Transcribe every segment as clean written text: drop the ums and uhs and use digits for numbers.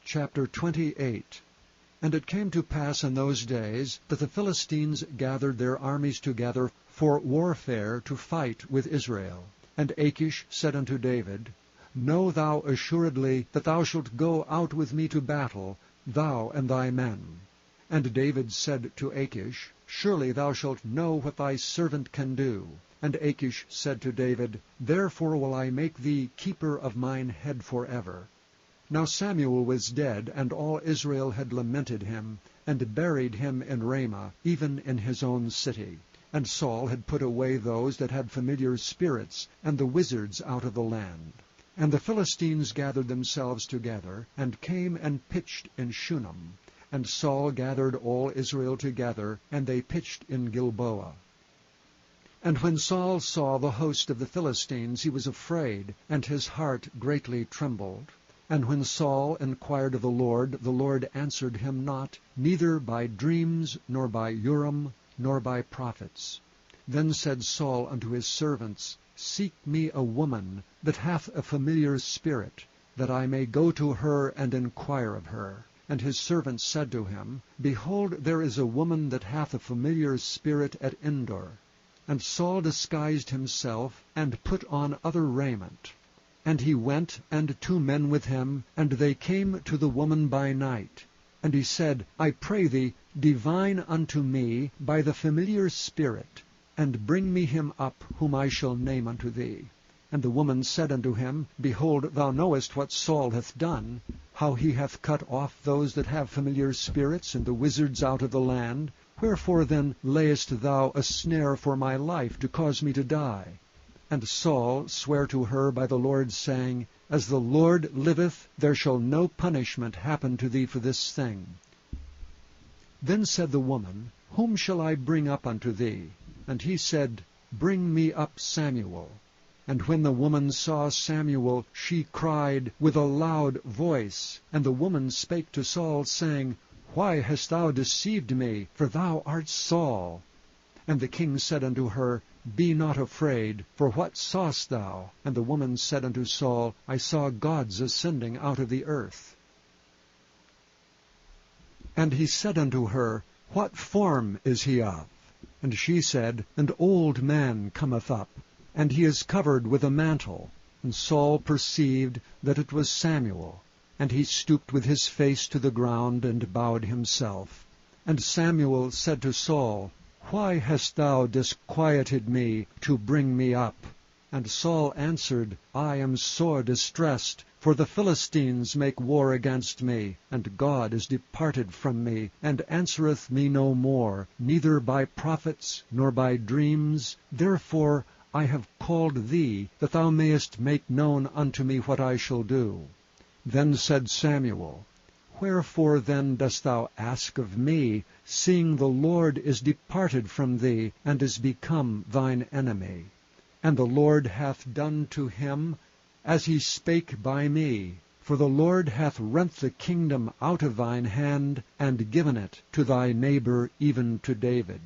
Chapter 28. And it came to pass in those days that the Philistines gathered their armies together for warfare to fight with Israel. And Achish said unto David, Know thou assuredly that thou shalt go out with me to battle, thou and thy men. And David said to Achish, Surely thou shalt know what thy servant can do. And Achish said to David, Therefore will I make thee keeper of mine head forever. Now Samuel was dead, and all Israel had lamented him, and buried him in Ramah, even in his own city. And Saul had put away those that had familiar spirits, and the wizards out of the land. And the Philistines gathered themselves together, and came and pitched in Shunem. And Saul gathered all Israel together, and they pitched in Gilboa. And when Saul saw the host of the Philistines, he was afraid, and his heart greatly trembled. And when Saul inquired of the Lord answered him not, neither by dreams, nor by Urim, nor by prophets. Then said Saul unto his servants, Seek me a woman that hath a familiar spirit, that I may go to her and inquire of her. And his servants said to him, Behold, there is a woman that hath a familiar spirit at Endor. And Saul disguised himself, and put on other raiment. And he went, and 2 men with him, and they came to the woman by night. And he said, I pray thee, divine unto me by the familiar spirit, and bring me him up, whom I shall name unto thee. And the woman said unto him, Behold, thou knowest what Saul hath done, how he hath cut off those that have familiar spirits, and the wizards out of the land. Wherefore then layest thou a snare for my life, to cause me to die? And Saul sware to her by the Lord, saying, As the Lord liveth, there shall no punishment happen to thee for this thing. Then said the woman, Whom shall I bring up unto thee? And he said, Bring me up Samuel. And when the woman saw Samuel, she cried with a loud voice. And the woman spake to Saul, saying, Why hast thou deceived me? For thou art Saul. And the king said unto her, Be not afraid, for what sawest thou? And the woman said unto Saul, I saw gods ascending out of the earth. And he said unto her, What form is he of? And she said, An old man cometh up, and he is covered with a mantle. And Saul perceived that it was Samuel. And he stooped with his face to the ground, and bowed himself. And Samuel said to Saul, Why hast thou disquieted me to bring me up? And Saul answered, I am sore distressed, for the Philistines make war against me, and God is departed from me, and answereth me no more, neither by prophets, nor by dreams. Therefore I have called thee, that thou mayest make known unto me what I shall do. Then said Samuel, Wherefore then dost thou ask of me, seeing the Lord is departed from thee, and is become thine enemy? And the Lord hath done to him as he spake by me. For the Lord hath rent the kingdom out of thine hand, and given it to thy neighbor, even to David.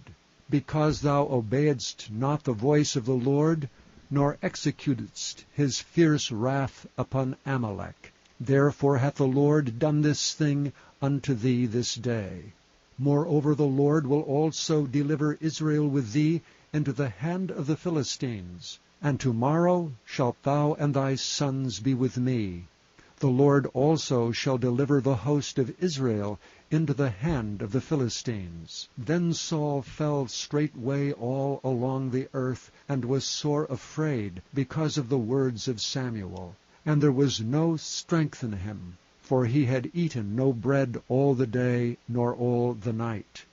Because thou obeyedst not the voice of the Lord, nor executedst his fierce wrath upon Amalek. Therefore hath the Lord done this thing unto thee this day. Moreover the Lord will also deliver Israel with thee into the hand of the Philistines. And tomorrow shalt thou and thy sons be with me. The Lord also shall deliver the host of Israel into the hand of the Philistines. Then Saul fell straightway all along the earth, and was sore afraid because of the words of Samuel. And there was no strength in him, for he had eaten no bread all the day, nor all the night.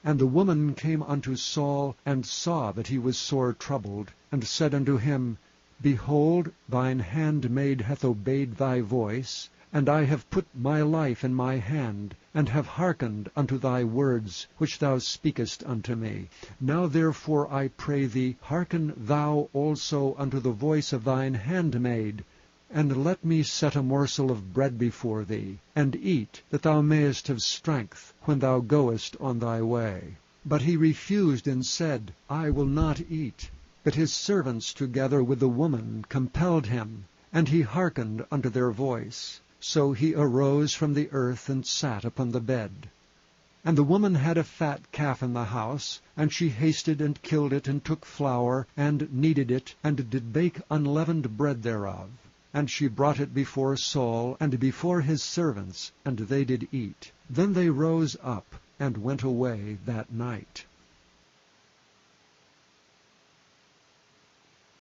And the woman came unto Saul, and saw that he was sore troubled, and said unto him, Behold, thine handmaid hath obeyed thy voice, and I have put my life in my hand, and have hearkened unto thy words, which thou speakest unto me. Now therefore I pray thee, hearken thou also unto the voice of thine handmaid, and let me set a morsel of bread before thee, and eat, that thou mayest have strength when thou goest on thy way. But he refused, and said, I will not eat. But his servants together with the woman compelled him, and he hearkened unto their voice. So he arose from the earth, and sat upon the bed. And the woman had a fat calf in the house, and she hasted and killed it, and took flour, and kneaded it, and did bake unleavened bread thereof. And she brought it before Saul, and before his servants, and they did eat. Then they rose up, and went away that night.